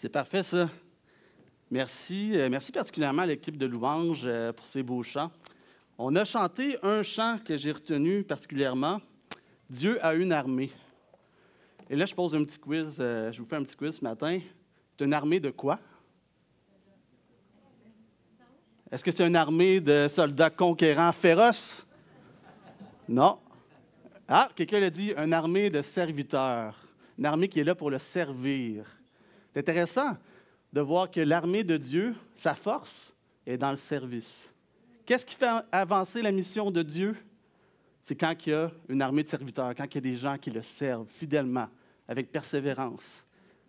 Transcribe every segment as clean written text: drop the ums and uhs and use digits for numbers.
C'est parfait, ça. Merci. Merci particulièrement à l'équipe de louanges pour ces beaux chants. On a chanté un chant que j'ai retenu particulièrement, « Dieu a une armée ». Et là, je pose un petit quiz. Je vous fais un petit quiz ce matin. C'est une armée de quoi? Est-ce que c'est une armée de soldats conquérants féroces? Non. Ah, quelqu'un l'a dit, une armée de serviteurs. Une armée qui est là pour le servir. C'est intéressant de voir que l'armée de Dieu, sa force, est dans le service. Qu'est-ce qui fait avancer la mission de Dieu? C'est quand il y a une armée de serviteurs, quand il y a des gens qui le servent fidèlement, avec persévérance,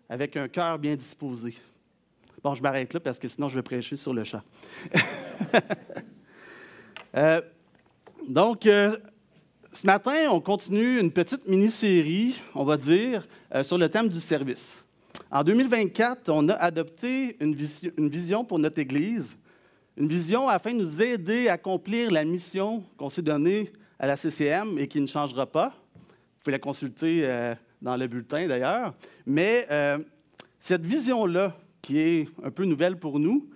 avec un cœur bien disposé. Bon, je m'arrête là parce que sinon je vais prêcher sur le champ. Donc, ce matin, on continue une petite mini-série, on va dire, sur le thème du service. En 2024, on a adopté une vision pour notre Église, une vision afin de nous aider à accomplir la mission qu'on s'est donnée à la CCM et qui ne changera pas. Vous pouvez la consulter dans le bulletin d'ailleurs. Mais cette vision-là, qui est un peu nouvelle pour nous,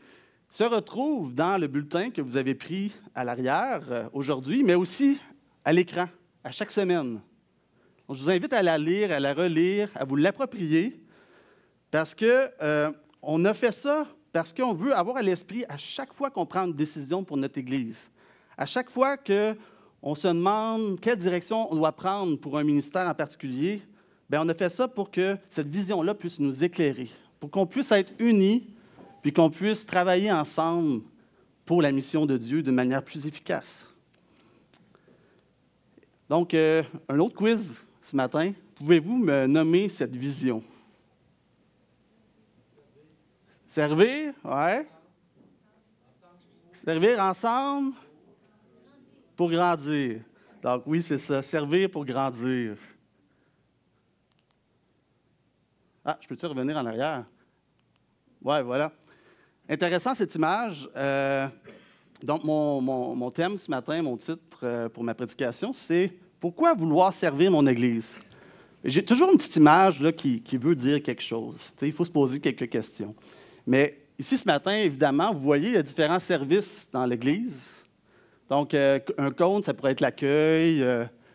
se retrouve dans le bulletin que vous avez pris à l'arrière aujourd'hui, mais aussi à l'écran, à chaque semaine. Donc, je vous invite à la lire, à la relire, à vous l'approprier, parce qu'on a fait ça parce qu'on veut avoir à l'esprit à chaque fois qu'on prend une décision pour notre Église, à chaque fois qu'on se demande quelle direction on doit prendre pour un ministère en particulier, bien, on a fait ça pour que cette vision-là puisse nous éclairer, pour qu'on puisse être unis, puis qu'on puisse travailler ensemble pour la mission de Dieu d'une manière plus efficace. Donc, un autre quiz ce matin. Pouvez-vous me nommer cette vision? Servir, oui. Servir ensemble pour grandir. Donc, oui, c'est ça. Servir pour grandir. Ah, je peux-tu revenir en arrière? Oui, voilà. Intéressant cette image. Donc, mon thème ce matin, mon titre pour ma prédication, c'est « Pourquoi vouloir servir mon Église? » J'ai toujours une petite image là, qui veut dire quelque chose. Il faut se poser quelques questions. Mais ici, ce matin, évidemment, vous voyez, il y a différents services dans l'Église. Donc, un cône, ça pourrait être l'accueil.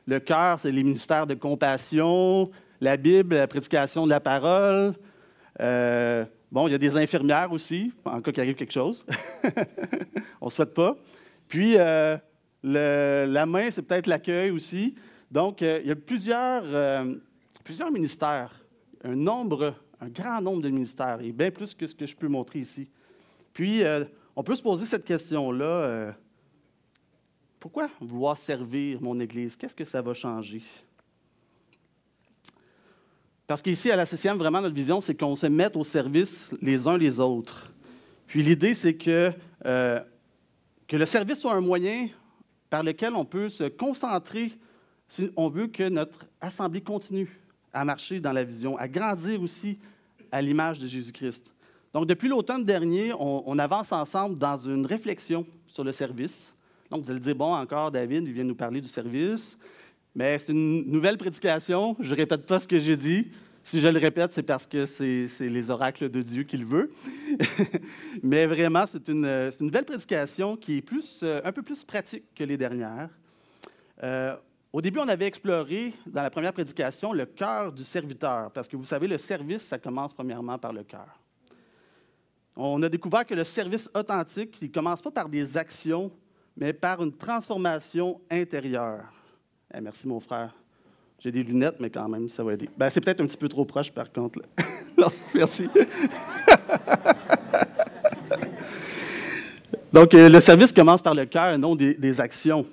Le cœur, c'est les ministères de compassion. La Bible, la prédication de la parole. Bon, il y a des infirmières aussi, en cas qu'il arrive quelque chose. On ne souhaite pas. Puis, la main, c'est peut-être l'accueil aussi. Donc, il y a plusieurs ministères, un grand nombre de ministères, et bien plus que ce que je peux montrer ici. Puis, on peut se poser cette question-là. Pourquoi vouloir servir mon Église? Qu'est-ce que ça va changer? Parce qu'ici, à la CCM, vraiment, notre vision, c'est qu'on se mette au service les uns les autres. Puis l'idée, c'est que le service soit un moyen par lequel on peut se concentrer si on veut que notre assemblée continue à marcher dans la vision, à grandir aussi à l'image de Jésus-Christ. Donc, depuis l'automne dernier, on avance ensemble dans une réflexion sur le service. Donc, vous allez dire, bon, encore, David, il vient nous parler du service. Mais c'est une nouvelle prédication. Je ne répète pas ce que j'ai dit. Si je le répète, c'est parce que c'est les oracles de Dieu qui le veut. Mais vraiment, c'est une nouvelle prédication qui est un peu plus pratique que les dernières. Au début, on avait exploré, dans la première prédication, le cœur du serviteur. Parce que vous savez, le service, ça commence premièrement par le cœur. On a découvert que le service authentique, il ne commence pas par des actions, mais par une transformation intérieure. Merci, mon frère. J'ai des lunettes, mais quand même, ça va aider. C'est peut-être un petit peu trop proche, par contre. Non, merci. Donc, le service commence par le cœur et non des actions.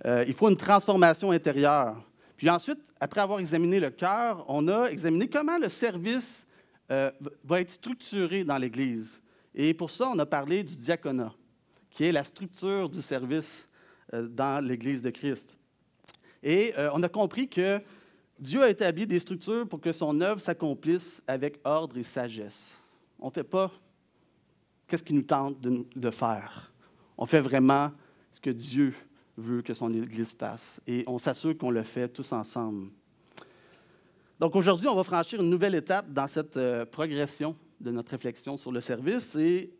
Il faut une transformation intérieure. Puis ensuite, après avoir examiné le cœur, on a examiné comment le service va être structuré dans l'Église. Et pour ça, on a parlé du diaconat, qui est la structure du service dans l'Église de Christ. Et on a compris que Dieu a établi des structures pour que son œuvre s'accomplisse avec ordre et sagesse. On ne fait pas qu'est-ce qu'il nous tente de faire. On fait vraiment ce que Dieu veut que son Église fasse. Et on s'assure qu'on le fait tous ensemble. Donc aujourd'hui, on va franchir une nouvelle étape dans cette progression de notre réflexion sur le service. Et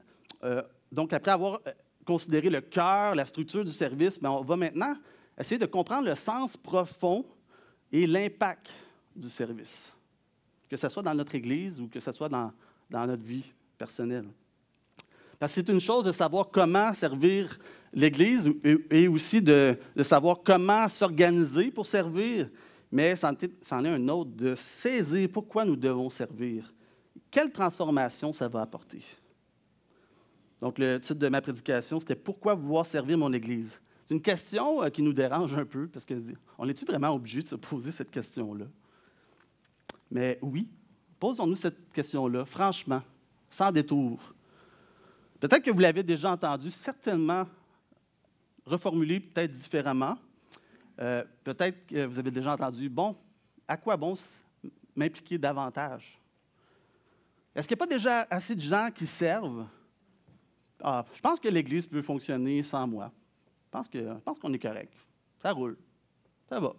donc, après avoir considéré le cœur, la structure du service, bien, on va maintenant essayer de comprendre le sens profond et l'impact du service, que ce soit dans notre Église ou que ce soit dans notre vie personnelle. Parce que c'est une chose de savoir comment servir l'Église et aussi de savoir comment s'organiser pour servir, mais c'en est un autre de saisir pourquoi nous devons servir. Quelle transformation ça va apporter? Donc, le titre de ma prédication, c'était « Pourquoi vouloir servir mon Église? » C'est une question qui nous dérange un peu, parce qu'on est-tu vraiment obligé de se poser cette question-là? Mais oui, posons-nous cette question-là, franchement, sans détour. Peut-être que vous l'avez déjà entendu, certainement reformulé peut-être différemment. Peut-être que vous avez déjà entendu, bon, à quoi bon m'impliquer davantage? Est-ce qu'il n'y a pas déjà assez de gens qui servent? Ah, je pense que l'Église peut fonctionner sans moi. Je pense qu'on est correct. Ça roule. Ça va.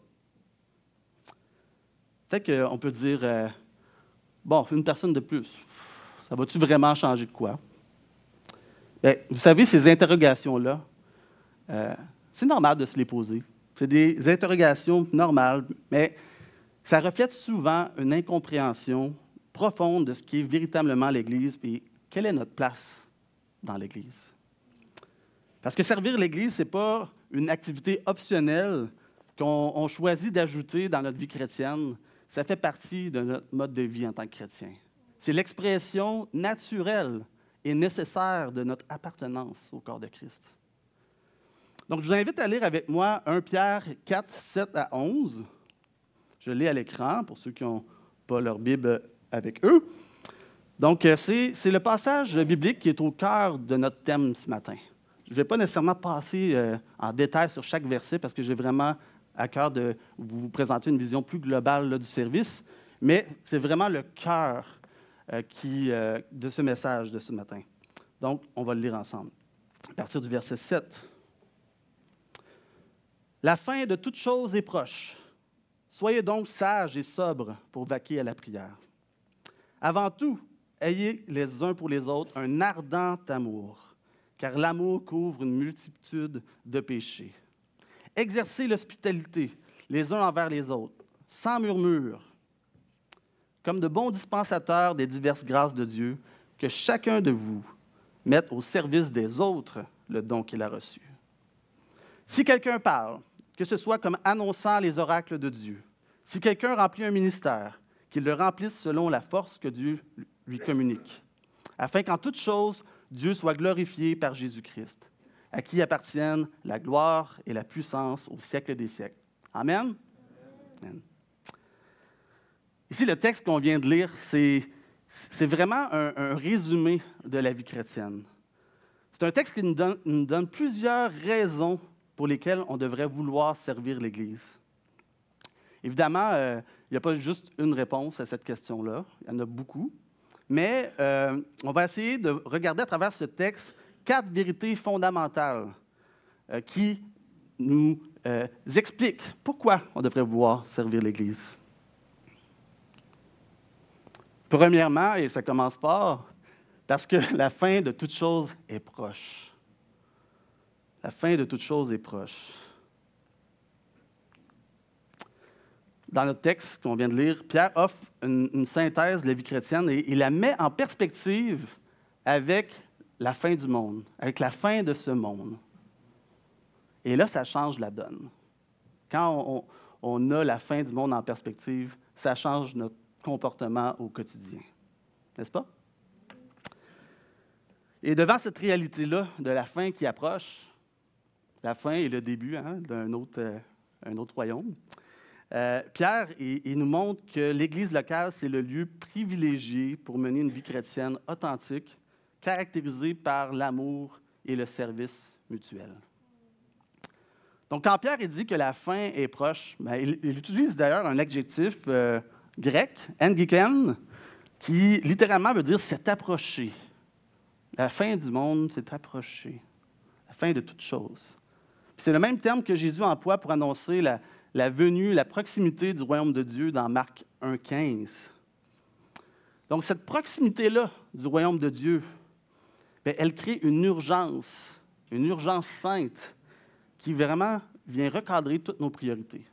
Peut-être qu'on peut dire, bon, une personne de plus, ça va-tu vraiment changer de quoi? Bien, vous savez, ces interrogations-là, c'est normal de se les poser. C'est des interrogations normales, mais ça reflète souvent une incompréhension profonde de ce qui est véritablement l'Église et quelle est notre place dans l'Église. Parce que servir l'Église, ce n'est pas une activité optionnelle qu'on choisit d'ajouter dans notre vie chrétienne. Ça fait partie de notre mode de vie en tant que chrétien. C'est l'expression naturelle et nécessaire de notre appartenance au corps de Christ. Donc, je vous invite à lire avec moi 1 Pierre 4, 7 à 11. Je lis à l'écran pour ceux qui n'ont pas leur Bible avec eux. Donc, c'est le passage biblique qui est au cœur de notre thème ce matin. Je ne vais pas nécessairement passer en détail sur chaque verset parce que j'ai vraiment à cœur de vous présenter une vision plus globale là, du service, mais c'est vraiment le cœur de ce message de ce matin. Donc, on va le lire ensemble. À partir du verset 7. « La fin de toute chose est proche. Soyez donc sages et sobres pour vaquer à la prière. Avant tout, ayez les uns pour les autres un ardent amour, car l'amour couvre une multitude de péchés. Exercez l'hospitalité les uns envers les autres, sans murmure, comme de bons dispensateurs des diverses grâces de Dieu, que chacun de vous mette au service des autres le don qu'il a reçu. Si quelqu'un parle, que ce soit comme annonçant les oracles de Dieu, si quelqu'un remplit un ministère, qu'il le remplisse selon la force que Dieu lui communique, afin qu'en toute chose, Dieu soit glorifié par Jésus-Christ, à qui appartiennent la gloire et la puissance au siècle des siècles. Amen? Amen. Ici, le texte qu'on vient de lire, c'est vraiment un résumé de la vie chrétienne. C'est un texte qui nous donne plusieurs raisons pour lesquelles on devrait vouloir servir l'Église. Évidemment, il n'y a pas juste une réponse à cette question-là, il y en a beaucoup, mais on va essayer de regarder à travers ce texte 4 vérités fondamentales qui nous expliquent pourquoi on devrait vouloir servir l'Église. Premièrement, et ça commence par, parce que la fin de toute chose est proche. La fin de toute chose est proche. Dans notre texte qu'on vient de lire, Pierre offre une synthèse de la vie chrétienne et il la met en perspective avec la fin du monde, avec la fin de ce monde. Et là, ça change la donne. Quand on a la fin du monde en perspective, ça change notre comportement au quotidien. N'est-ce pas? Et devant cette réalité-là de la fin qui approche, la fin est le début d'un autre royaume, Pierre, il nous montre que l'Église locale, c'est le lieu privilégié pour mener une vie chrétienne authentique, caractérisée par l'amour et le service mutuel. Donc, quand Pierre dit que la fin est proche, bien, il utilise d'ailleurs un adjectif grec, engiken, qui littéralement veut dire « c'est approché ». La fin du monde, c'est approché. La fin de toute chose. Puis c'est le même terme que Jésus emploie pour annoncer la venue, la proximité du royaume de Dieu dans Marc 1,15. Donc, cette proximité-là du royaume de Dieu, bien, elle crée une urgence sainte qui vraiment vient recadrer toutes nos priorités.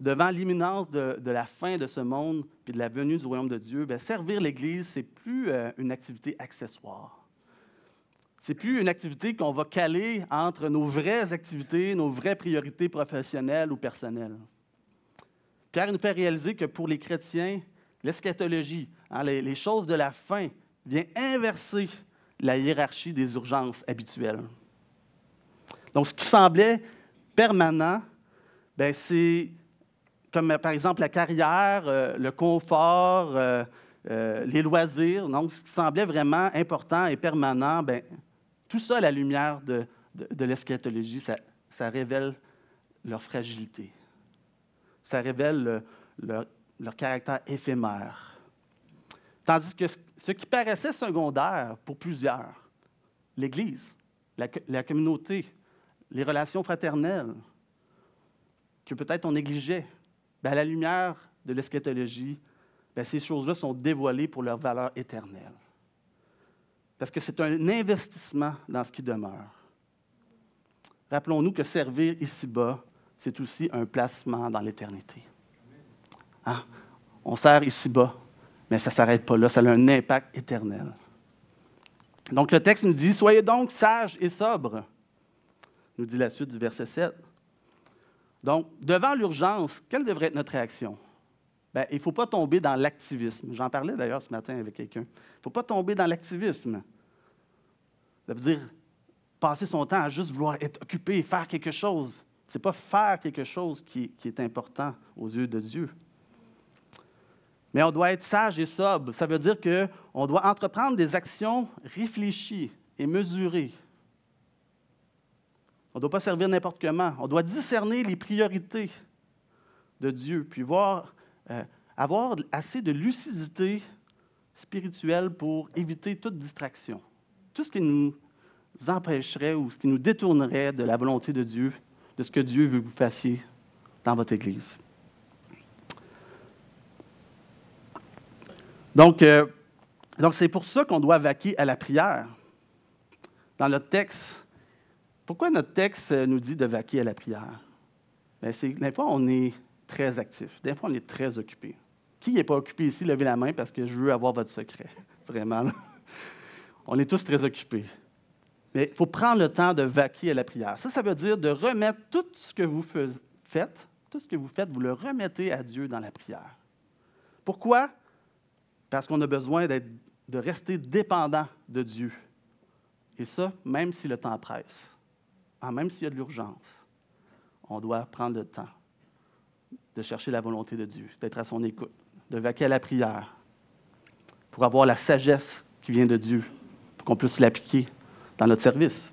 Devant l'imminence de la fin de ce monde et de la venue du royaume de Dieu, bien, servir l'Église, ce n'est plus une activité accessoire. Ce n'est plus une activité qu'on va caler entre nos vraies activités, nos vraies priorités professionnelles ou personnelles. Pierre nous fait réaliser que pour les chrétiens, l'eschatologie, les choses de la fin, vient inverser la hiérarchie des urgences habituelles. Donc, ce qui semblait permanent, bien, c'est comme par exemple la carrière, le confort, les loisirs. Donc, ce qui semblait vraiment important et permanent, bien, tout ça à la lumière de l'eschatologie, ça révèle leur fragilité. Ça révèle leur caractère éphémère. Tandis que ce qui paraissait secondaire pour plusieurs, l'Église, la communauté, les relations fraternelles, que peut-être on négligeait, bien, à la lumière de l'eschatologie, bien, ces choses-là sont dévoilées pour leur valeur éternelle. Parce que c'est un investissement dans ce qui demeure. Rappelons-nous que servir ici-bas, c'est aussi un placement dans l'éternité. Hein? On sert ici-bas, mais ça ne s'arrête pas là, ça a un impact éternel. Donc, le texte nous dit « Soyez donc sages et sobres », nous dit la suite du verset 7. Donc, devant l'urgence, quelle devrait être notre réaction? Bien, il ne faut pas tomber dans l'activisme. J'en parlais d'ailleurs ce matin avec quelqu'un. Il ne faut pas tomber dans l'activisme. Ça veut dire passer son temps à juste vouloir être occupé, faire quelque chose. Ce n'est pas faire quelque chose qui est important aux yeux de Dieu. Mais on doit être sage et sobre. Ça veut dire qu'on doit entreprendre des actions réfléchies et mesurées. On ne doit pas servir n'importe comment. On doit discerner les priorités de Dieu, puis avoir assez de lucidité spirituelle pour éviter toute distraction. Tout ce qui nous empêcherait ou ce qui nous détournerait de la volonté de Dieu, de ce que Dieu veut que vous fassiez dans votre Église. Donc c'est pour ça qu'on doit vaquer à la prière. Dans notre texte, pourquoi notre texte nous dit de vaquer à la prière? Bien, des fois, on est très actif. Des fois, on est très occupé. Qui n'est pas occupé ici? Levez la main parce que je veux avoir votre secret. Vraiment, là. On est tous très occupés. Mais il faut prendre le temps de vaquer à la prière. Ça veut dire de remettre tout ce que vous faites, vous le remettez à Dieu dans la prière. Pourquoi? Parce qu'on a besoin de rester dépendant de Dieu. Et ça, même si le temps presse, même s'il y a de l'urgence, on doit prendre le temps de chercher la volonté de Dieu, d'être à son écoute, de vaquer à la prière, pour avoir la sagesse qui vient de Dieu, pour qu'on puisse l'appliquer dans notre service.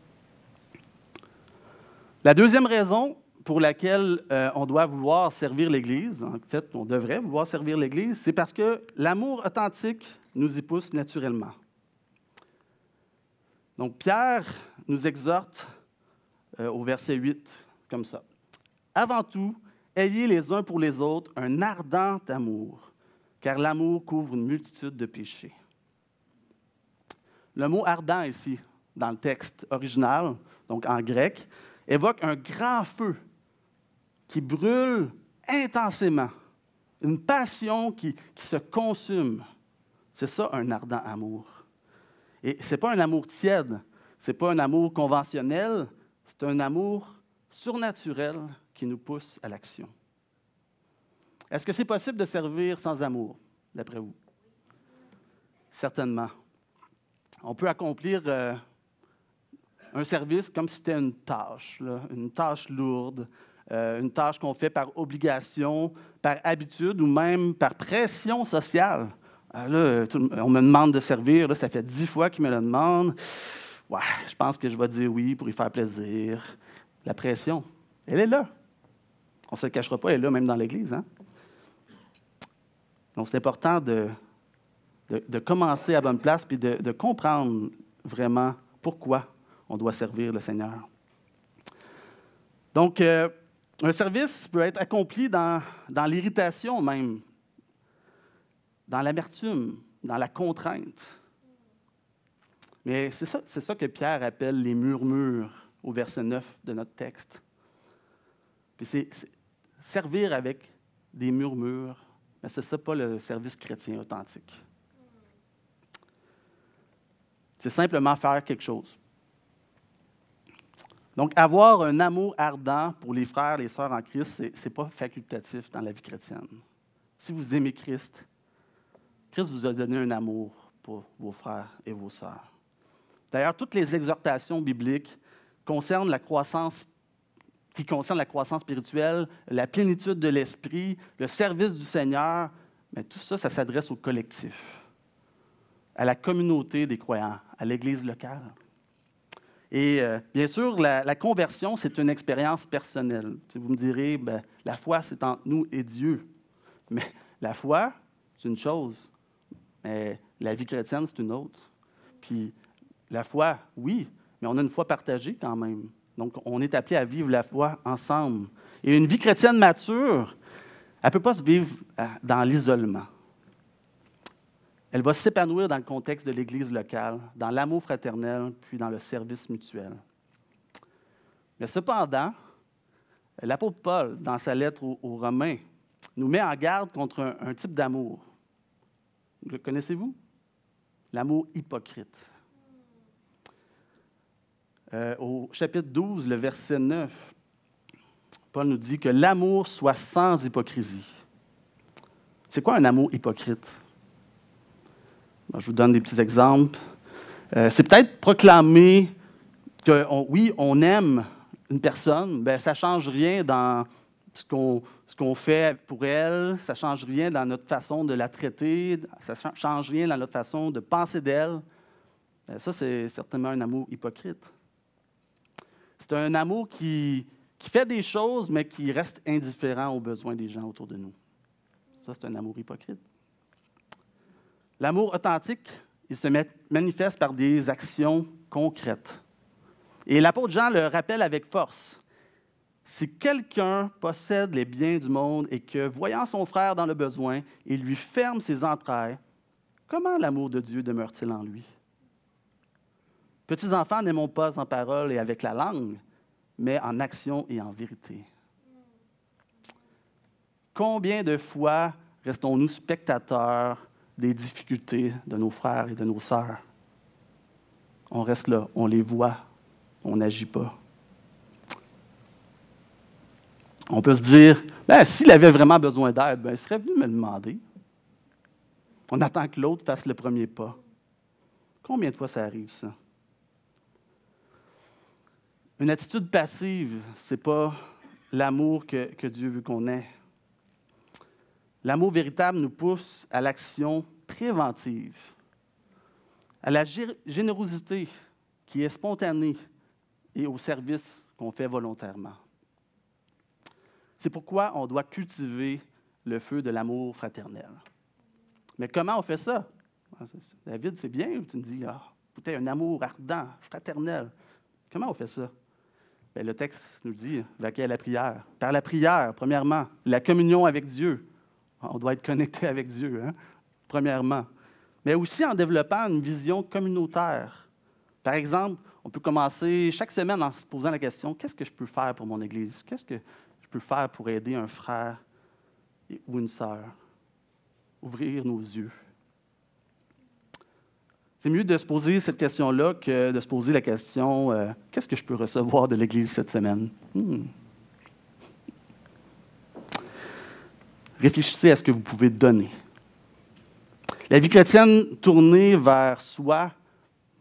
La deuxième raison pour laquelle on doit vouloir servir l'Église, en fait, on devrait vouloir servir l'Église, c'est parce que l'amour authentique nous y pousse naturellement. Donc, Pierre nous exhorte au verset 8, comme ça. « Avant tout, ayez les uns pour les autres un ardent amour, car l'amour couvre une multitude de péchés. » Le mot « ardent » ici, dans le texte original, donc en grec, évoque un grand feu qui brûle intensément, une passion qui se consume. C'est ça, un ardent amour. Et ce n'est pas un amour tiède, ce n'est pas un amour conventionnel, c'est un amour surnaturel qui nous pousse à l'action. Est-ce que c'est possible de servir sans amour, d'après vous? Certainement. On peut accomplir un service comme si c'était une tâche lourde, une tâche qu'on fait par obligation, par habitude ou même par pression sociale. Là, on me demande de servir, là, ça fait 10 fois qu'ils me le demandent. Ouais, je pense que je vais dire oui pour y faire plaisir. La pression, elle est là. On ne se le cachera pas, elle est là même dans l'Église. Hein? Donc, c'est important de commencer à bonne place et de comprendre vraiment pourquoi on doit servir le Seigneur. Donc, un service peut être accompli dans l'irritation même. dans l'amertume, dans la contrainte. Mais c'est ça que Pierre appelle les murmures au verset 9 de notre texte. Puis c'est servir avec des murmures, mais c'est ça pas le service chrétien authentique. C'est simplement faire quelque chose. Donc, avoir un amour ardent pour les frères et les sœurs en Christ, ce n'est pas facultatif dans la vie chrétienne. Si vous aimez Christ, Christ vous a donné un amour pour vos frères et vos sœurs. D'ailleurs, toutes les exhortations bibliques concernent la croissance spirituelle, la plénitude de l'esprit, le service du Seigneur, mais tout ça, ça s'adresse au collectif, à la communauté des croyants, à l'Église locale. Et bien sûr, la conversion, c'est une expérience personnelle. Vous me direz, la foi, c'est entre nous et Dieu. Mais la foi, c'est une chose, mais la vie chrétienne, c'est une autre. Puis la foi, oui, mais on a une foi partagée quand même. Donc, on est appelé à vivre la foi ensemble. Et une vie chrétienne mature, elle ne peut pas se vivre dans l'isolement. Elle va s'épanouir dans le contexte de l'Église locale, dans l'amour fraternel, puis dans le service mutuel. Mais cependant, l'apôtre Paul, dans sa lettre aux Romains, nous met en garde contre un type d'amour. Le connaissez-vous? L'amour hypocrite. Au chapitre 12, le verset 9, Paul nous dit que l'amour soit sans hypocrisie. C'est quoi un amour hypocrite? Je vous donne des petits exemples. C'est peut-être proclamer que, oui, on aime une personne, ça ne change rien dans ce qu'on fait pour elle, ça ne change rien dans notre façon de la traiter, ça ne change rien dans notre façon de penser d'elle. Ça, c'est certainement un amour hypocrite. C'est un amour qui fait des choses, mais qui reste indifférent aux besoins des gens autour de nous. Ça, c'est un amour hypocrite. L'amour authentique, il se manifeste par des actions concrètes. Et l'apôtre Jean le rappelle avec force. Si quelqu'un possède les biens du monde et que, voyant son frère dans le besoin, il lui ferme ses entrailles, comment l'amour de Dieu demeure-t-il en lui? Petits enfants, n'aimons pas en parole et avec la langue, mais en action et en vérité. Combien de fois restons-nous spectateurs des difficultés de nos frères et de nos sœurs? On reste là, on les voit, on n'agit pas. On peut se dire, s'il avait vraiment besoin d'aide, il serait venu me le demander. On attend que l'autre fasse le premier pas. Combien de fois ça arrive, ça? Une attitude passive, ce n'est pas l'amour que Dieu veut qu'on ait. L'amour véritable nous pousse à l'action préventive, à la générosité qui est spontanée et au service qu'on fait volontairement. C'est pourquoi on doit cultiver le feu de l'amour fraternel. Mais comment on fait ça? David, c'est bien, tu me dis, peut-être un amour ardent, fraternel. Comment on fait ça? Le texte nous dit, vaquer à la prière. Par la prière, premièrement, la communion avec Dieu. On doit être connecté avec Dieu, premièrement. Mais aussi en développant une vision communautaire. Par exemple, on peut commencer chaque semaine en se posant la question, qu'est-ce que je peux faire pour mon Église? Qu'est-ce que je peux faire pour aider un frère ou une sœur? Ouvrir nos yeux. C'est mieux de se poser cette question-là que de se poser la question qu'est-ce que je peux recevoir de l'Église cette semaine? Réfléchissez à ce que vous pouvez donner. La vie chrétienne tournée vers soi,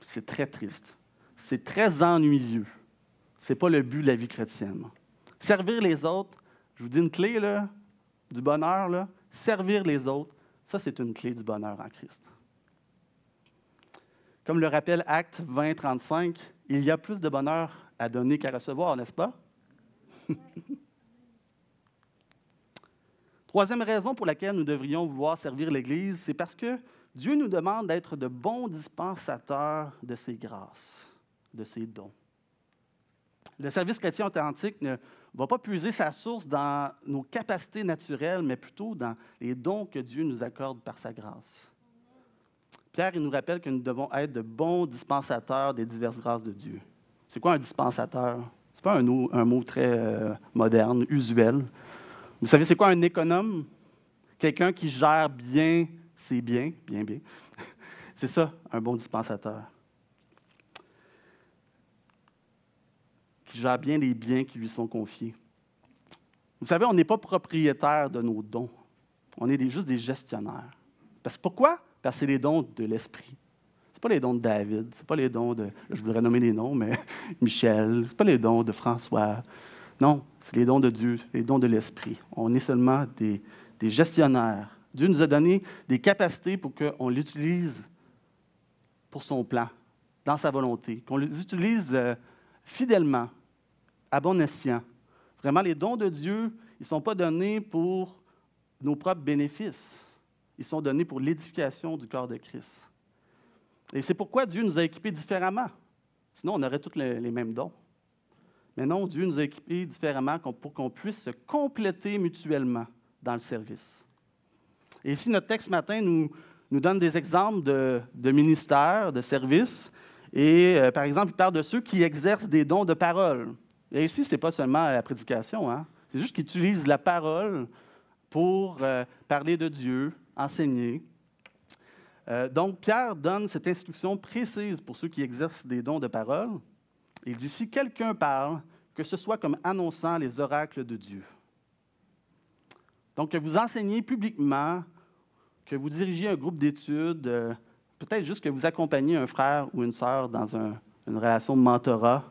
c'est très triste. C'est très ennuyeux. Ce n'est pas le but de la vie chrétienne. Servir les autres, je vous dis une clé là, du bonheur, là, servir les autres, ça c'est une clé du bonheur en Christ. Comme le rappelle Actes 20, 35, il y a plus de bonheur à donner qu'à recevoir, n'est-ce pas? Troisième raison pour laquelle nous devrions vouloir servir l'Église, c'est parce que Dieu nous demande d'être de bons dispensateurs de ses grâces, de ses dons. Le service chrétien authentique ne ne va pas puiser sa source dans nos capacités naturelles, mais plutôt dans les dons que Dieu nous accorde par sa grâce. Pierre, il nous rappelle que nous devons être de bons dispensateurs des diverses grâces de Dieu. C'est quoi un dispensateur? Ce n'est pas un mot très moderne, usuel. Vous savez, c'est quoi un économe? Quelqu'un qui gère bien ses biens, bien. C'est ça, un bon dispensateur. Qui gère bien les biens qui lui sont confiés. Vous savez, on n'est pas propriétaire de nos dons. On est juste des gestionnaire. Pourquoi? Parce que c'est les dons de l'Esprit. Ce pas les dons de David, ce pas les dons de, je voudrais nommer les noms, mais Michel, ce pas les dons de François. Non, c'est les dons de Dieu, les dons de l'Esprit. On est seulement des gestionnaires. Dieu nous a donné des capacités pour qu'on l'utilise pour son plan, dans sa volonté, qu'on les utilise fidèlement, à bon escient. Vraiment, les dons de Dieu, ils ne sont pas donnés pour nos propres bénéfices. Ils sont donnés pour l'édification du corps de Christ. Et c'est pourquoi Dieu nous a équipés différemment. Sinon, on aurait tous les mêmes dons. Mais non, Dieu nous a équipés différemment pour qu'on puisse se compléter mutuellement dans le service. Et ici, notre texte ce matin nous donne des exemples de ministères, de services. Et par exemple, il parle de ceux qui exercent des dons de parole. Et ici, ce n'est pas seulement la prédication, hein? C'est juste qu'ils utilisent la parole pour parler de Dieu, enseigner. Donc, Pierre donne cette instruction précise pour ceux qui exercent des dons de parole. Il dit, si quelqu'un parle, que ce soit comme annonçant les oracles de Dieu. Donc, que vous enseignez publiquement, que vous dirigiez un groupe d'études, peut-être juste que vous accompagnez un frère ou une sœur dans une relation de mentorat.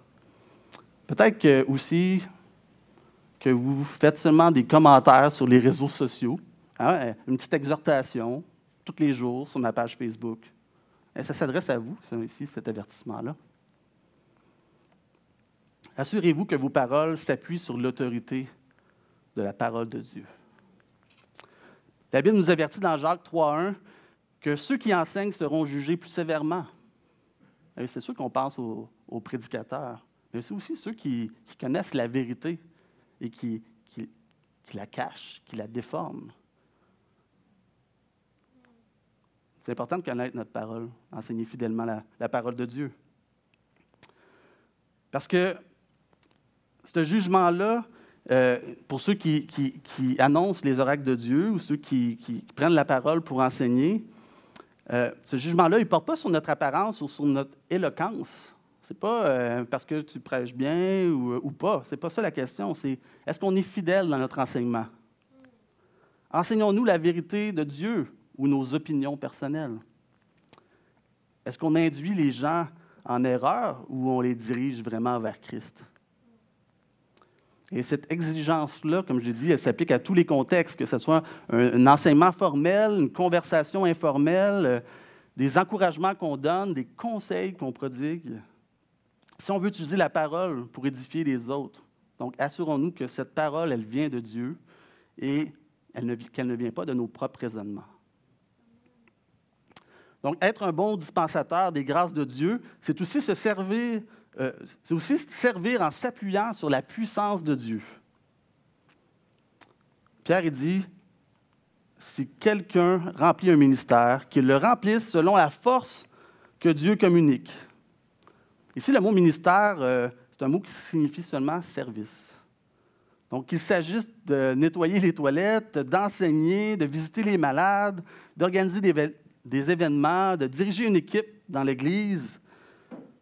Peut-être que aussi que vous faites seulement des commentaires sur les réseaux sociaux, hein, une petite exhortation tous les jours sur ma page Facebook. Et ça s'adresse à vous, ça, ici, cet avertissement-là. Assurez-vous que vos paroles s'appuient sur l'autorité de la parole de Dieu. La Bible nous avertit dans Jacques 3,1 que ceux qui enseignent seront jugés plus sévèrement. Et c'est sûr qu'on pense aux prédicateurs, mais c'est aussi ceux qui connaissent la vérité et qui la cachent, qui la déforment. C'est important de connaître notre parole, enseigner fidèlement la parole de Dieu. Parce que ce jugement-là, pour ceux qui annoncent les oracles de Dieu ou ceux qui prennent la parole pour enseigner, ce jugement-là, il ne porte pas sur notre apparence ou sur notre éloquence. Ce n'est pas parce que tu prêches bien ou pas. Ce n'est pas ça la question. C'est est-ce qu'on est fidèle dans notre enseignement? Enseignons-nous la vérité de Dieu ou nos opinions personnelles? Est-ce qu'on induit les gens en erreur ou on les dirige vraiment vers Christ? Et cette exigence-là, comme je l'ai dit, elle s'applique à tous les contextes, que ce soit un enseignement formel, une conversation informelle, des encouragements qu'on donne, des conseils qu'on prodigue. Si on veut utiliser la parole pour édifier les autres, donc assurons-nous que cette parole, elle vient de Dieu et qu'elle ne vient pas de nos propres raisonnements. Donc, être un bon dispensateur des grâces de Dieu, c'est aussi servir en s'appuyant sur la puissance de Dieu. Pierre, il dit, si quelqu'un remplit un ministère, qu'il le remplisse selon la force que Dieu communique. Ici, le mot ministère, c'est un mot qui signifie seulement service. Donc, qu'il s'agisse de nettoyer les toilettes, d'enseigner, de visiter les malades, d'organiser des événements, de diriger une équipe dans l'Église,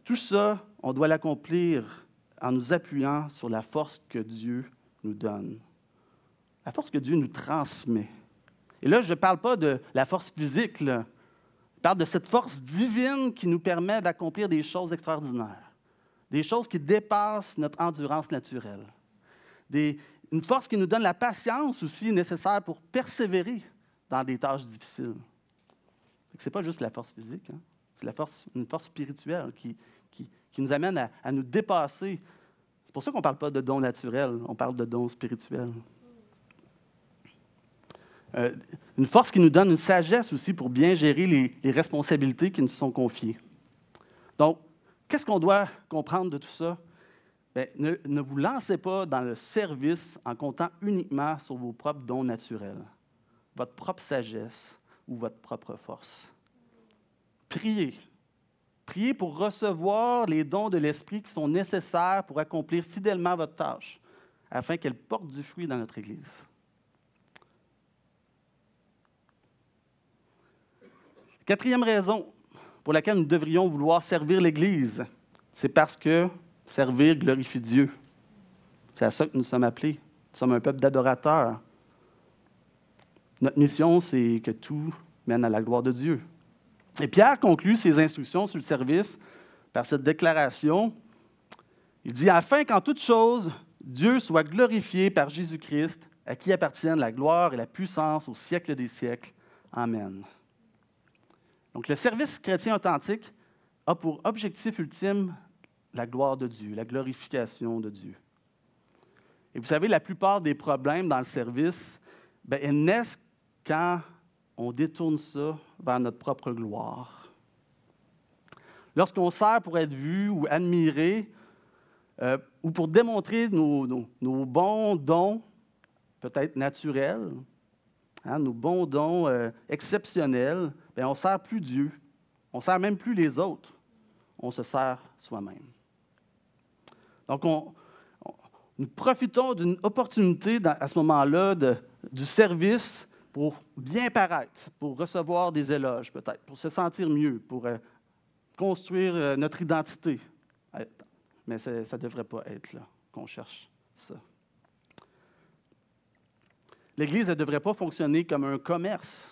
tout ça, on doit l'accomplir en nous appuyant sur la force que Dieu nous donne, la force que Dieu nous transmet. Et là, je ne parle pas de la force physique, là. Je parle de cette force divine qui nous permet d'accomplir des choses extraordinaires, des choses qui dépassent notre endurance naturelle, une force qui nous donne la patience aussi nécessaire pour persévérer dans des tâches difficiles. Ce n'est pas juste la force physique, hein? C'est une force spirituelle qui nous amène à nous dépasser. C'est pour ça qu'on ne parle pas de dons naturels, on parle de dons spirituels. Une force qui nous donne une sagesse aussi pour bien gérer les responsabilités qui nous sont confiées. Donc, qu'est-ce qu'on doit comprendre de tout ça? bien, ne vous lancez pas dans le service en comptant uniquement sur vos propres dons naturels, votre propre sagesse ou votre propre force. Priez. Priez pour recevoir les dons de l'Esprit qui sont nécessaires pour accomplir fidèlement votre tâche, afin qu'elle porte du fruit dans notre Église. Quatrième raison pour laquelle nous devrions vouloir servir l'Église, c'est parce que servir glorifie Dieu. C'est à ça que nous sommes appelés. Nous sommes un peuple d'adorateurs. Notre mission, c'est que tout mène à la gloire de Dieu. Et Pierre conclut ses instructions sur le service par cette déclaration. Il dit « Afin qu'en toute chose, Dieu soit glorifié par Jésus-Christ, à qui appartiennent la gloire et la puissance au siècle des siècles. Amen. » Donc, le service chrétien authentique a pour objectif ultime la gloire de Dieu, la glorification de Dieu. Et vous savez, la plupart des problèmes dans le service, ils naissent quand on détourne ça vers notre propre gloire. Lorsqu'on sert pour être vu ou admiré, ou pour démontrer nos bons dons, peut-être naturels, nos bons dons exceptionnels, on ne sert plus Dieu. On ne sert même plus les autres. On se sert soi-même. Donc, nous profitons d'une opportunité à ce moment-là du service pour bien paraître, pour recevoir des éloges peut-être, pour se sentir mieux, pour construire notre identité. Mais ça ne devrait pas être là qu'on cherche ça. L'Église ne devrait pas fonctionner comme un commerce.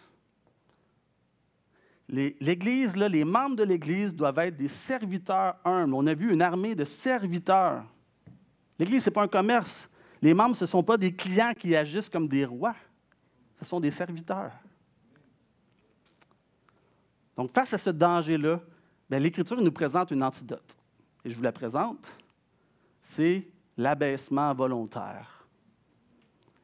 L'Église, là, les membres de l'Église doivent être des serviteurs humbles. On a vu une armée de serviteurs. L'Église, ce n'est pas un commerce. Les membres, ce ne sont pas des clients qui agissent comme des rois. Ce sont des serviteurs. Donc, face à ce danger-là, l'Écriture nous présente une antidote. Et je vous la présente. C'est l'abaissement volontaire.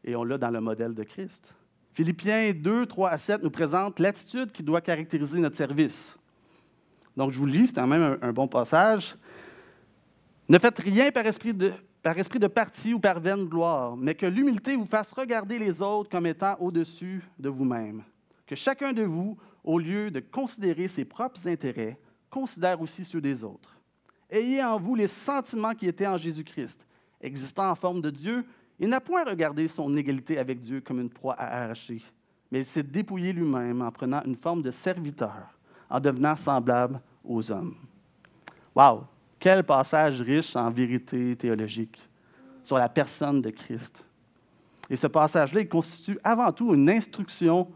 Et on l'a dans le modèle de Christ. Philippiens 2, 3 à 7 nous présente l'attitude qui doit caractériser notre service. Donc, je vous le lis, c'est quand même un bon passage. « Ne faites rien par esprit de parti ou par vaine gloire, mais que l'humilité vous fasse regarder les autres comme étant au-dessus de vous-même. Que chacun de vous, au lieu de considérer ses propres intérêts, considère aussi ceux des autres. Ayez en vous les sentiments qui étaient en Jésus-Christ. Existant en forme de Dieu, il n'a point regardé son égalité avec Dieu comme une proie à arracher, mais il s'est dépouillé lui-même en prenant une forme de serviteur, en devenant semblable aux hommes. » Wow! Quel passage riche en vérité théologique sur la personne de Christ. Et ce passage-là, il constitue avant tout une instruction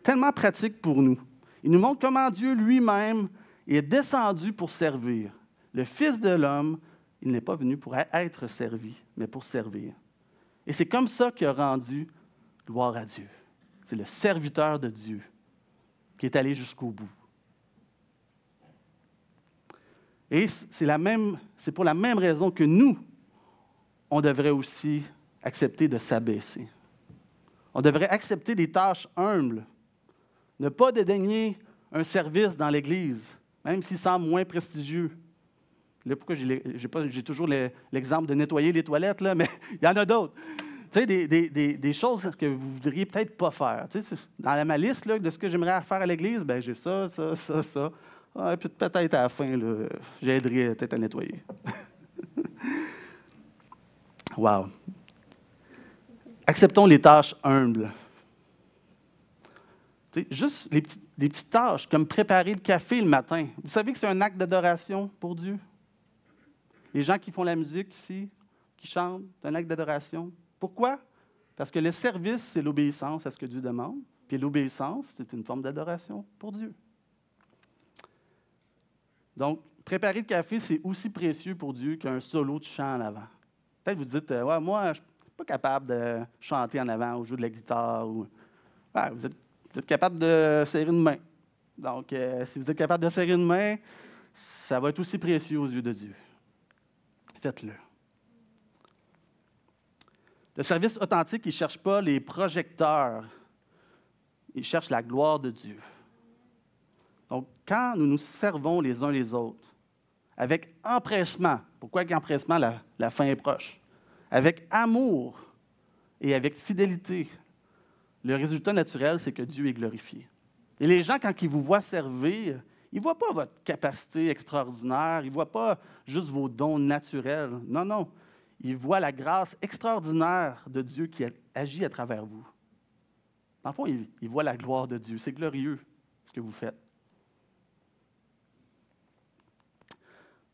tellement pratique pour nous. Il nous montre comment Dieu lui-même est descendu pour servir. Le Fils de l'homme, il n'est pas venu pour être servi, mais pour servir. Et c'est comme ça qu'il a rendu gloire à Dieu. C'est le serviteur de Dieu qui est allé jusqu'au bout. Et c'est pour la même raison que nous, on devrait aussi accepter de s'abaisser. On devrait accepter des tâches humbles. Ne pas dédaigner un service dans l'Église, même s'il semble moins prestigieux. Là, pourquoi j'ai toujours l'exemple de nettoyer les toilettes, là, mais il y en a d'autres. Tu sais, des choses que vous ne voudriez peut-être pas faire. Tu sais, dans ma liste là, de ce que j'aimerais faire à l'Église, j'ai ça. Ah, puis peut-être à la fin, là, j'aiderais peut-être à nettoyer. Wow! Acceptons les tâches humbles. Tu sais, juste des petites tâches, comme préparer le café le matin. Vous savez que c'est un acte d'adoration pour Dieu? Les gens qui font la musique ici, qui chantent, c'est un acte d'adoration. Pourquoi? Parce que le service, c'est l'obéissance à ce que Dieu demande. Puis l'obéissance, c'est une forme d'adoration pour Dieu. Donc, préparer le café, c'est aussi précieux pour Dieu qu'un solo de chant en avant. Peut-être vous dites, ouais, moi, je ne suis pas capable de chanter en avant ou jouer de la guitare. Ou... Ouais, vous êtes capable de serrer une main. Donc, si vous êtes capable de serrer une main, ça va être aussi précieux aux yeux de Dieu. Faites-le. Le service authentique, il ne cherche pas les projecteurs. Il cherche la gloire de Dieu. Donc, quand nous nous servons les uns les autres, avec empressement. Pourquoi avec empressement? La fin est proche. Avec amour et avec fidélité. Le résultat naturel, c'est que Dieu est glorifié. Et les gens, quand ils vous voient servir, ils ne voient pas votre capacité extraordinaire, ils ne voient pas juste vos dons naturels. Non, non. Ils voient la grâce extraordinaire de Dieu qui agit à travers vous. Dans le fond, ils voient la gloire de Dieu. C'est glorieux ce que vous faites.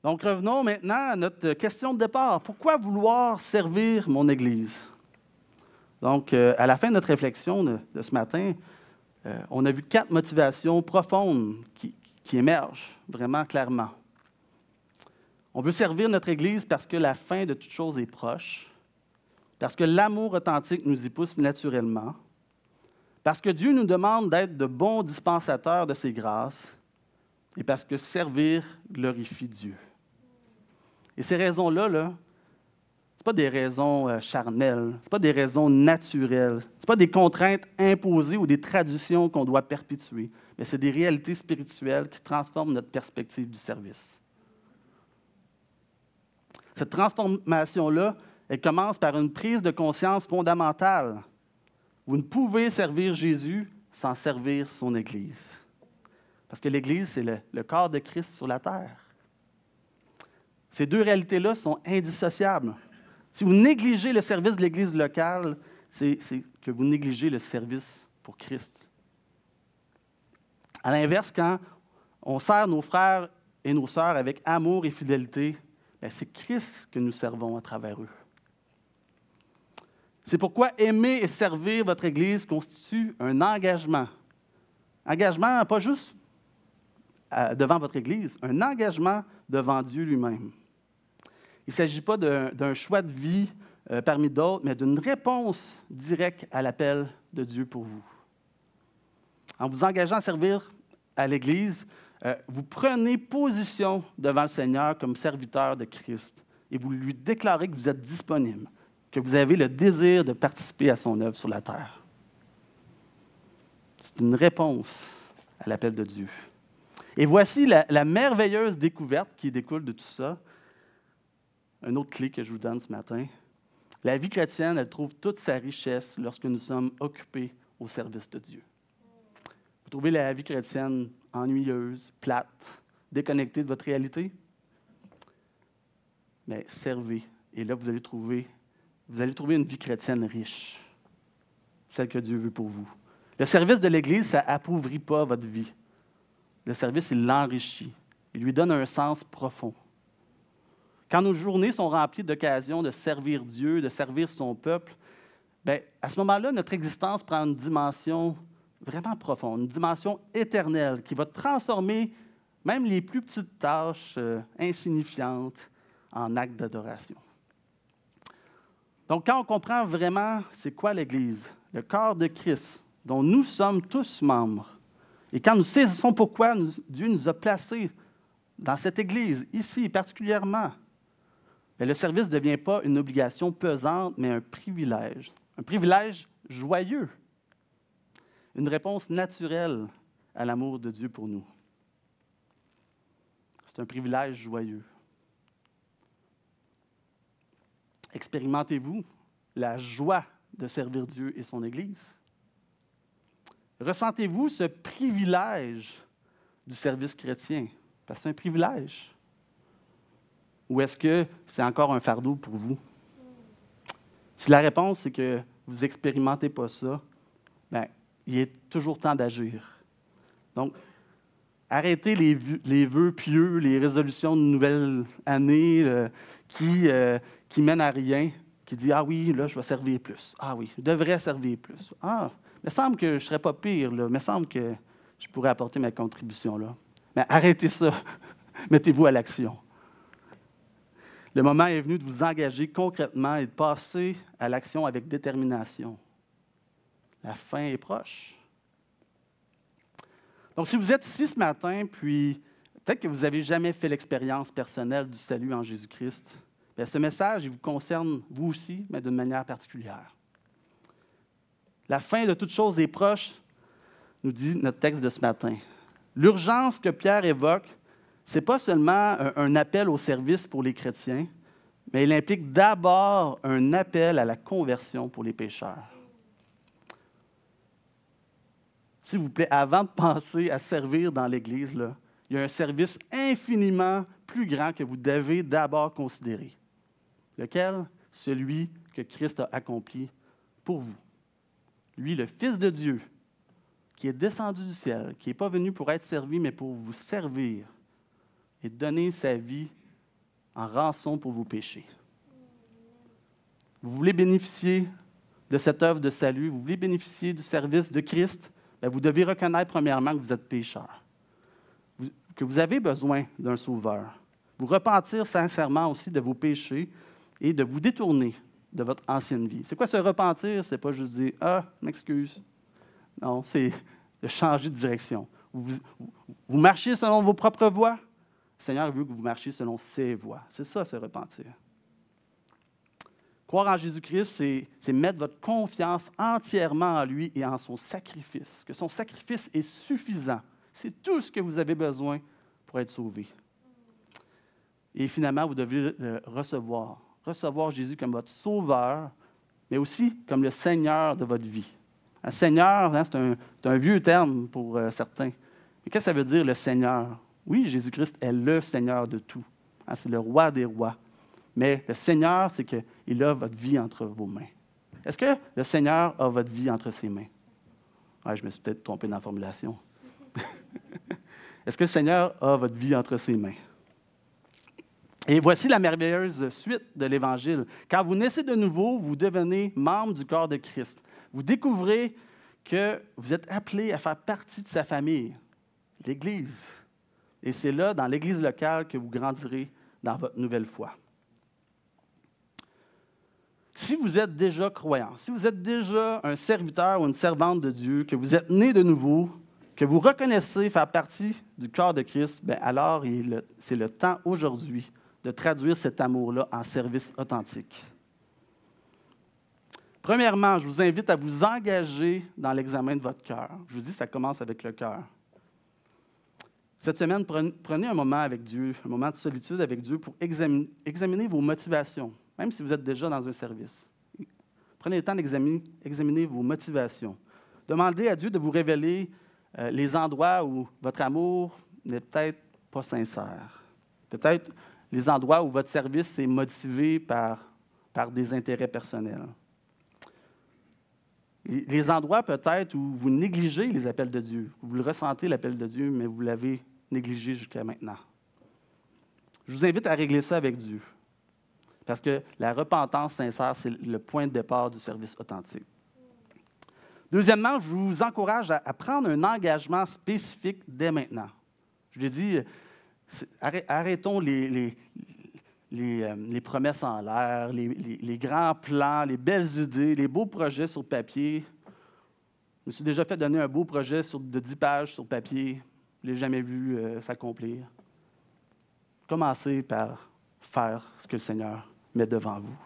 Donc, revenons maintenant à notre question de départ. Pourquoi vouloir servir mon Église? Donc, à la fin de notre réflexion de ce matin, on a vu 4 motivations profondes qui émergent vraiment clairement. On veut servir notre Église parce que la fin de toute chose est proche, parce que l'amour authentique nous y pousse naturellement, parce que Dieu nous demande d'être de bons dispensateurs de ses grâces et parce que servir glorifie Dieu. Et ces raisons-là, ce ne sont pas des raisons charnelles, ce ne sont pas des raisons naturelles, ce ne sont pas des contraintes imposées ou des traditions qu'on doit perpétuer, mais c'est des réalités spirituelles qui transforment notre perspective du service. Cette transformation-là, elle commence par une prise de conscience fondamentale. Vous ne pouvez servir Jésus sans servir son Église. Parce que l'Église, c'est le corps de Christ sur la terre. Ces 2 réalités-là sont indissociables. Si vous négligez le service de l'Église locale, c'est que vous négligez le service pour Christ. À l'inverse, quand on sert nos frères et nos sœurs avec amour et fidélité, c'est Christ que nous servons à travers eux. C'est pourquoi aimer et servir votre Église constitue un engagement. Engagement, pas juste devant votre Église, un engagement devant Dieu lui-même. Il ne s'agit pas d'un choix de vie parmi d'autres, mais d'une réponse directe à l'appel de Dieu pour vous. En vous engageant à servir à l'Église, vous prenez position devant le Seigneur comme serviteur de Christ et vous lui déclarez que vous êtes disponible, que vous avez le désir de participer à son œuvre sur la terre. C'est une réponse à l'appel de Dieu. Et voici la merveilleuse découverte qui découle de tout ça. Une autre clé que je vous donne ce matin. La vie chrétienne, elle trouve toute sa richesse lorsque nous sommes occupés au service de Dieu. Vous trouvez la vie chrétienne ennuyeuse, plate, déconnectée de votre réalité? Mais servez. Et là, vous allez trouver une vie chrétienne riche, celle que Dieu veut pour vous. Le service de l'Église, ça n'appauvrit pas votre vie. Le service, il l'enrichit. Il lui donne un sens profond. Quand nos journées sont remplies d'occasions de servir Dieu, de servir son peuple, à ce moment-là, notre existence prend une dimension vraiment profonde, une dimension éternelle qui va transformer même les plus petites tâches insignifiantes en actes d'adoration. Donc, quand on comprend vraiment c'est quoi l'Église, le corps de Christ, dont nous sommes tous membres, et quand nous saisissons pourquoi Dieu nous a placés dans cette Église, ici particulièrement, le service ne devient pas une obligation pesante, mais un privilège joyeux, une réponse naturelle à l'amour de Dieu pour nous. C'est un privilège joyeux. Expérimentez-vous la joie de servir Dieu et son Église? Ressentez-vous ce privilège du service chrétien? Parce que c'est un privilège. Ou est-ce que c'est encore un fardeau pour vous? Si la réponse, c'est que vous n'expérimentez pas ça, il est toujours temps d'agir. Donc, arrêtez les vœux pieux, les résolutions de nouvelle année qui mènent à rien, qui disent « Ah oui, là, je vais servir plus. Ah oui, je devrais servir plus. Ah, il me semble que je ne serais pas pire, là. Il me semble que je pourrais apporter ma contribution là. » Mais arrêtez ça. Mettez-vous à l'action. Le moment est venu de vous engager concrètement et de passer à l'action avec détermination. La fin est proche. Donc, si vous êtes ici ce matin, puis peut-être que vous n'avez jamais fait l'expérience personnelle du salut en Jésus-Christ, ce message, il vous concerne vous aussi, mais d'une manière particulière. La fin de toute chose est proche, nous dit notre texte de ce matin. L'urgence que Pierre évoque, ce n'est pas seulement un appel au service pour les chrétiens, mais il implique d'abord un appel à la conversion pour les pécheurs. S'il vous plaît, avant de penser à servir dans l'Église, là, il y a un service infiniment plus grand que vous devez d'abord considérer. Lequel? Celui que Christ a accompli pour vous. Lui, le Fils de Dieu, qui est descendu du ciel, qui n'est pas venu pour être servi, mais pour vous servir et donner sa vie en rançon pour vos péchés. Vous voulez bénéficier de cette œuvre de salut, vous voulez bénéficier du service de Christ, bien, vous devez reconnaître premièrement que vous êtes pécheur, que vous avez besoin d'un sauveur. Vous repentir sincèrement aussi de vos péchés et de vous détourner de votre ancienne vie. C'est quoi se repentir? C'est pas juste dire « Ah, m'excuse ». Non, c'est de changer de direction. Vous marchez selon vos propres voies. Le Seigneur veut que vous marchiez selon ses voies. C'est ça, se repentir. Croire en Jésus-Christ, c'est mettre votre confiance entièrement en lui et en son sacrifice. Que son sacrifice est suffisant. C'est tout ce que vous avez besoin pour être sauvé. Et finalement, vous devez le recevoir. Recevoir Jésus comme votre sauveur, mais aussi comme le Seigneur de votre vie. Un Seigneur, hein, c'est un vieux terme pour certains. Mais qu'est-ce que ça veut dire, le Seigneur? Oui, Jésus-Christ est le Seigneur de tout. Hein, c'est le roi des rois. Mais le Seigneur, c'est qu'il a votre vie entre vos mains. Est-ce que le Seigneur a votre vie entre ses mains? Ouais, je me suis peut-être trompé dans la formulation. Est-ce que le Seigneur a votre vie entre ses mains? Et voici la merveilleuse suite de l'Évangile. Quand vous naissez de nouveau, vous devenez membre du corps de Christ. Vous découvrez que vous êtes appelé à faire partie de sa famille, l'Église. Et c'est là, dans l'Église locale, que vous grandirez dans votre nouvelle foi. Si vous êtes déjà croyant, si vous êtes déjà un serviteur ou une servante de Dieu, que vous êtes né de nouveau, que vous reconnaissez faire partie du corps de Christ, bien alors c'est le temps aujourd'hui de traduire cet amour-là en service authentique. Premièrement, je vous invite à vous engager dans l'examen de votre cœur. Je vous dis, ça commence avec le cœur. Cette semaine, prenez un moment avec Dieu, un moment de solitude avec Dieu pour examiner vos motivations, même si vous êtes déjà dans un service. Prenez le temps d'examiner vos motivations. Demandez à Dieu de vous révéler les endroits où votre amour n'est peut-être pas sincère. Peut-être les endroits où votre service est motivé par des intérêts personnels. Les endroits peut-être où vous négligez les appels de Dieu. Vous le ressentez, l'appel de Dieu, mais vous l'avez négligé jusqu'à maintenant. Je vous invite à régler ça avec Dieu. Parce que la repentance sincère, c'est le point de départ du service authentique. Deuxièmement, je vous encourage à prendre un engagement spécifique dès maintenant. Je l'ai dit, arrêtons les promesses en l'air, les grands plans, les belles idées, les beaux projets sur papier. Je me suis déjà fait donner un beau projet de 10 pages sur papier. Je ne l'ai jamais vu s'accomplir. Commencez par faire ce que le Seigneur met devant vous.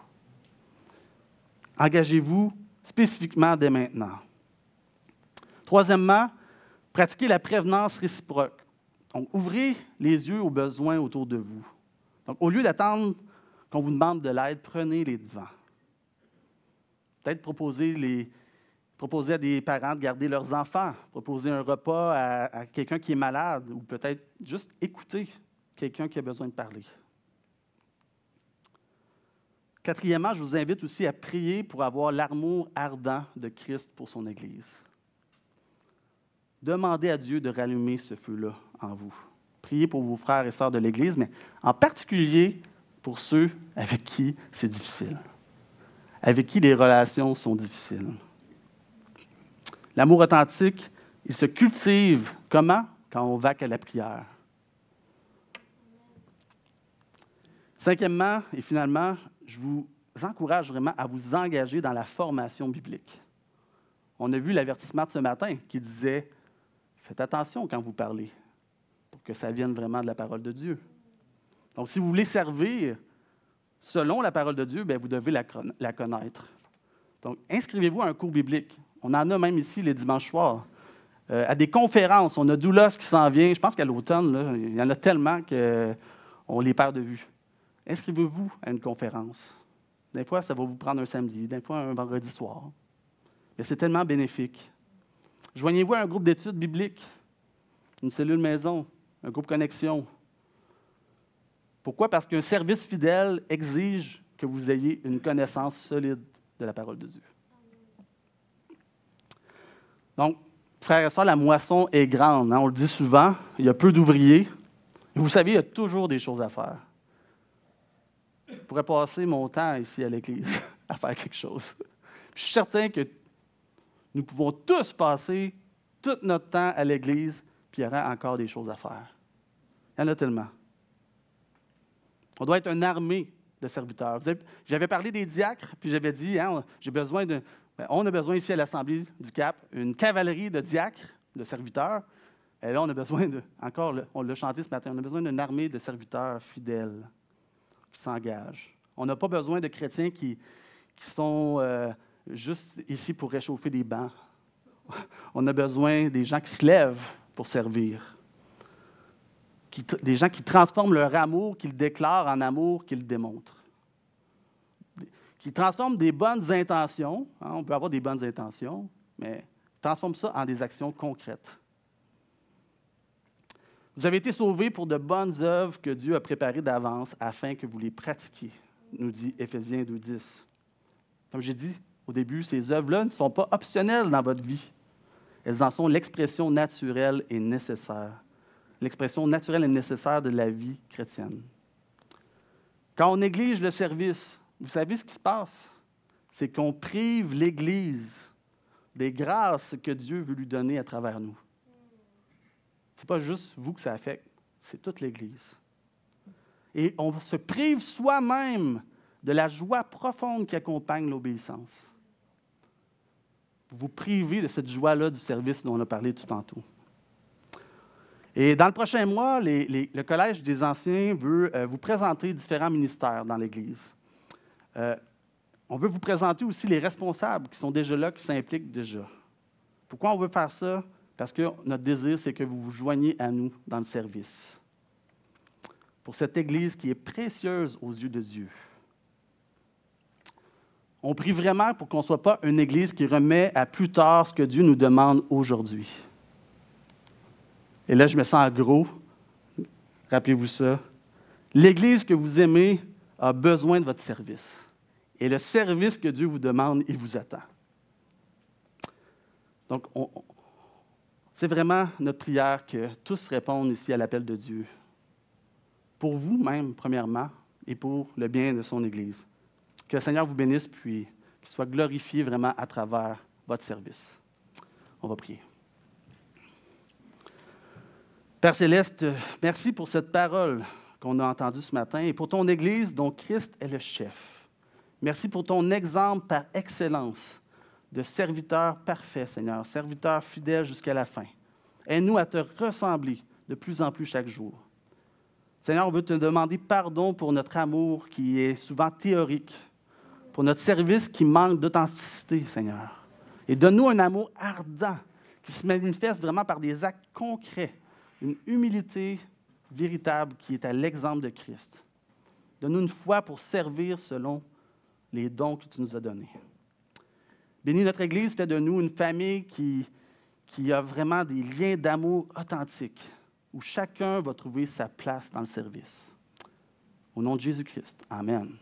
Engagez-vous spécifiquement dès maintenant. Troisièmement, pratiquez la prévenance réciproque. Donc, ouvrez les yeux aux besoins autour de vous. Donc, au lieu d'attendre qu'on vous demande de l'aide, prenez les devants. Peut-être proposer à des parents de garder leurs enfants, proposer un repas à quelqu'un qui est malade, ou peut-être juste écouter quelqu'un qui a besoin de parler. Quatrièmement, je vous invite aussi à prier pour avoir l'amour ardent de Christ pour son Église. Demandez à Dieu de rallumer ce feu-là en vous. Priez pour vos frères et sœurs de l'Église, mais en particulier pour ceux avec qui c'est difficile, avec qui les relations sont difficiles. L'amour authentique, il se cultive comment? Quand on va qu'à la prière. Cinquièmement et finalement, je vous encourage vraiment à vous engager dans la formation biblique. On a vu l'avertissement de ce matin qui disait « Faites attention quand vous parlez, pour que ça vienne vraiment de la parole de Dieu. » Donc, si vous voulez servir selon la parole de Dieu, bien, vous devez la connaître. Donc, inscrivez-vous à un cours biblique. On en a même ici les dimanches soirs. à des conférences. On a Doulos qui s'en vient. Je pense qu'à l'automne, là, il y en a tellement qu'on les perd de vue. Inscrivez-vous à une conférence. Des fois, ça va vous prendre un samedi, des fois un vendredi soir. Mais c'est tellement bénéfique. Joignez-vous à un groupe d'études bibliques, une cellule maison, un groupe connexion. Pourquoi? Parce qu'un service fidèle exige que vous ayez une connaissance solide de la parole de Dieu. Donc, frères et sœurs, la moisson est grande. Hein? On le dit souvent, il y a peu d'ouvriers. Et vous savez, il y a toujours des choses à faire. Je pourrais passer mon temps ici à l'Église à faire quelque chose. Je suis certain que nous pouvons tous passer tout notre temps à l'Église, puis il y aura encore des choses à faire. Il y en a tellement. On doit être une armée de serviteurs. J'avais parlé des diacres, puis j'avais dit, hein, on a besoin ici à l'Assemblée du Cap, une cavalerie de diacres, de serviteurs. Et là, on a besoin on l'a chanté ce matin, on a besoin d'une armée de serviteurs fidèles qui s'engagent. On n'a pas besoin de chrétiens qui sont juste ici pour réchauffer des bancs. On a besoin des gens qui se lèvent pour servir. Des gens qui transforment leur amour, qui le déclarent en amour, qui le démontrent. Qui transforment des bonnes intentions, hein, on peut avoir des bonnes intentions, mais transforment ça en des actions concrètes. Vous avez été sauvés pour de bonnes œuvres que Dieu a préparées d'avance afin que vous les pratiquiez, nous dit Éphésiens 2,10. Comme j'ai dit au début, ces œuvres-là ne sont pas optionnelles dans votre vie. Elles en sont l'expression naturelle et nécessaire. L'expression naturelle et nécessaire de la vie chrétienne. Quand on néglige le service, vous savez ce qui se passe? C'est qu'on prive l'Église des grâces que Dieu veut lui donner à travers nous. Ce n'est pas juste vous que ça affecte, c'est toute l'Église. Et on se prive soi-même de la joie profonde qui accompagne l'obéissance. Vous vous privez de cette joie-là du service dont on a parlé tout tantôt. Et dans le prochain mois, le Collège des Anciens veut vous présenter différents ministères dans l'Église. On veut vous présenter aussi les responsables qui sont déjà là, qui s'impliquent déjà. Pourquoi on veut faire ça? Parce que notre désir, c'est que vous vous joigniez à nous dans le service. Pour cette Église qui est précieuse aux yeux de Dieu. On prie vraiment pour qu'on ne soit pas une Église qui remet à plus tard ce que Dieu nous demande aujourd'hui. Et là, je me sens gros. Rappelez-vous ça. L'Église que vous aimez a besoin de votre service. Et le service que Dieu vous demande, il vous attend. Donc, c'est vraiment notre prière que tous répondent ici à l'appel de Dieu. Pour vous-même, premièrement, et pour le bien de son Église. Que le Seigneur vous bénisse, puis qu'il soit glorifié vraiment à travers votre service. On va prier. Père Céleste, merci pour cette parole qu'on a entendue ce matin et pour ton Église dont Christ est le chef. Merci pour ton exemple par excellence de serviteur parfait, Seigneur, serviteur fidèle jusqu'à la fin. Aide-nous à te ressembler de plus en plus chaque jour. Seigneur, on veut te demander pardon pour notre amour qui est souvent théorique, pour notre service qui manque d'authenticité, Seigneur. Et donne-nous un amour ardent qui se manifeste vraiment par des actes concrets, une humilité véritable qui est à l'exemple de Christ. Donne-nous une foi pour servir selon les dons que tu nous as donnés. Bénis notre Église, fais de nous une famille qui a vraiment des liens d'amour authentiques, où chacun va trouver sa place dans le service. Au nom de Jésus-Christ. Amen.